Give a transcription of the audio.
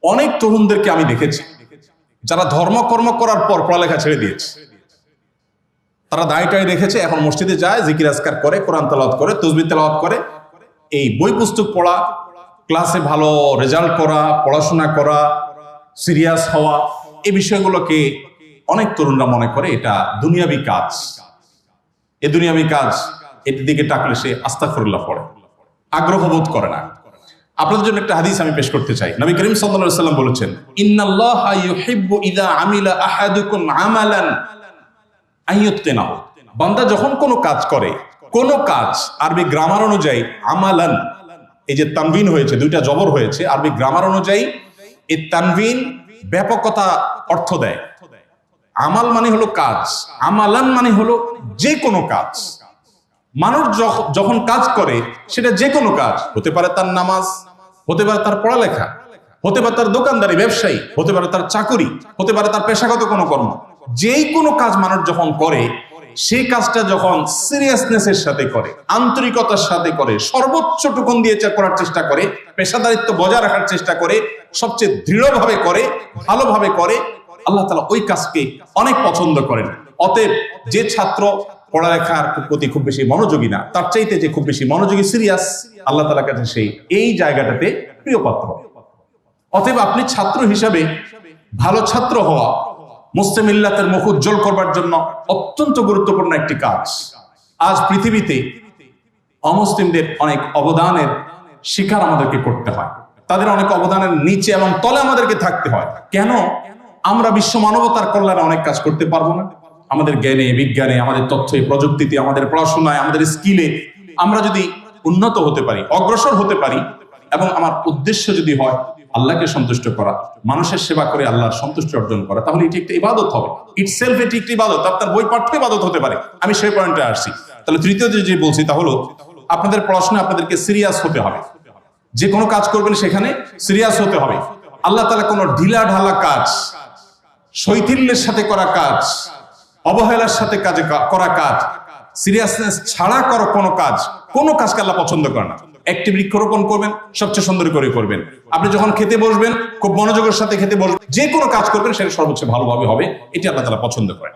অনেক তরুণদেরকে আমি দেখেছি যারা ধর্মকর্ম করার পর পড়ালেখা ছেড়ে দিয়েছে। তারা দায়টাই রেখেছে, এখন মসজিদে যায়, জিকির আজকার করে, কোরআন তেলাওয়াত করে, তাসবিহ তেলাওয়াত করে। এই বই পুস্তক পড়া, ক্লাসে ভালো রেজাল্ট করা, পড়াশোনা করা, সিরিয়াস হওয়া, এই বিষয়গুলোকে অনেক তরুণরা মনে করে এটা দুনিয়াবি কাজ। এই দুনিয়াবি কাজ, এটির দিকে টাকলে সে আস্তাগফিরুল্লাহ পড়ে, আগ্রহ বোধ করে না। আপনাদের জন্য একটা হাদিস আমি পেশ করতে চাই। নবী করিম সাল্লাল্লাহু আলাইহি ওয়াসাল্লাম বলেছেন, ইন্নাল্লাহা ইউহিব্বু ইযা আমিলা আহাদুকুম আমালান আইয়ুতকিনাহু। বান্দা যখন কোনো কাজ করে, কোনো কাজ, আরবি গ্রামার অনুযায়ী আমালান, এই যে তানবিন হয়েছে, দুইটা জবর হয়েছে, আরবি গ্রামার অনুযায়ী এই তানবিন ব্যাপকতা অর্থ দেয়। আমাল মানে হলো কাজ, আমালান মানে হলো যে কোনো কাজ। মানুষ যখন কাজ করে, সেটা যে কোনো কাজ হতে পারে, তার নামাজ হতে পারে, তার পড়ালেখা হতে পারে, তার দোকানদারি ব্যবসায়ী হতে পারে, তার চাকুরি হতে পারে, তার পেশাগত কোনো কর্ম। যেই কোনো কাজ মানুষ যখন করে, সেই কাজটা যখন সিরিয়াসনেসের সাথে করে, আন্তরিকতার সাথে করে, সর্বোচ্চ টুকুন দিয়ে করার চেষ্টা করে, পেশাদারিত্ব বজায় রাখার চেষ্টা করে, সবচেয়ে দৃঢ়ভাবে করে, ভালোভাবে করে, আল্লাহ তাআলা ওই কাজকে অনেক পছন্দ করেন। অতএব যে ছাত্র পড়ালেখার প্রতি খুব বেশি মনোযোগী না, তার চাইতে যে খুব বেশি মনোযোগী, সিরিয়াস, আল্লাহ তাআলার কাছে সেই এই জায়গাটাতে প্রিয় পাত্র। অতএব আপনি ছাত্র হিসাবে ভালো ছাত্র হওয়া মুসলিম মিল্লাতের মুখ উজ্জ্বল করবার জন্য অত্যন্ত গুরুত্বপূর্ণ একটি কাজ। আজ পৃথিবীতে অমুসলিমদের অনেক অবদানের স্বীকার আমাদেরকে করতে হয়, তাদের অনেক অবদানের নিচে এবং তলে আমাদেরকে থাকতে হয়। কেন? আমরা বিশ্ব মানবতার কল্যাণে অনেক কাজ করতে পারবো না? আমাদের জ্ঞানে, বিজ্ঞানে, আমাদের তথ্য প্রযুক্তিতে, আমাদের পড়াশোনায়, আমাদের স্কিলে আমরা যদি উন্নত হতে পারি, অগ্রসর হতে পারি, এবং আমার উদ্দেশ্য যদি হয় আল্লাহকে সন্তুষ্ট করা, মানুষের সেবা করে আল্লাহর সন্তুষ্টি অর্জন করা, তাহলে এটি একটা ইবাদত হবে। ইটসেলফ এটি একটি ইবাদত। আপনার বই পাঠ্য ইবাদত হতে পারে। আমি সেই পয়েন্টে আসছি। তাহলে তৃতীয় যে বলছি তা হলো, আপনাদের পড়াশোনায় আপনাদেরকে সিরিয়াস হতে হবে। যে কোনো কাজ করবেন সেখানে সিরিয়াস হতে হবে। আল্লাহ তাআলা কোনো ঢিলা ঢালা কাজ, শৈথিল্যের সাথে করা কাজ, অবহেলার সাথে করা কাজ, সিরিয়াসনেস ছাড়া করো কোনো কাজকে আল্লাহ পছন্দ করে না। একটি বৃক্ষরোপণ করবেন, সবচেয়ে সুন্দর করে করবেন। আপনি যখন খেতে বসবেন, খুব মনোযোগের সাথে খেতে বসবেন। যে কোনো কাজ করবেন সেটা সর্বোচ্চ ভালোভাবে হবে, এটি আল্লাহ তাআলা পছন্দ করেন।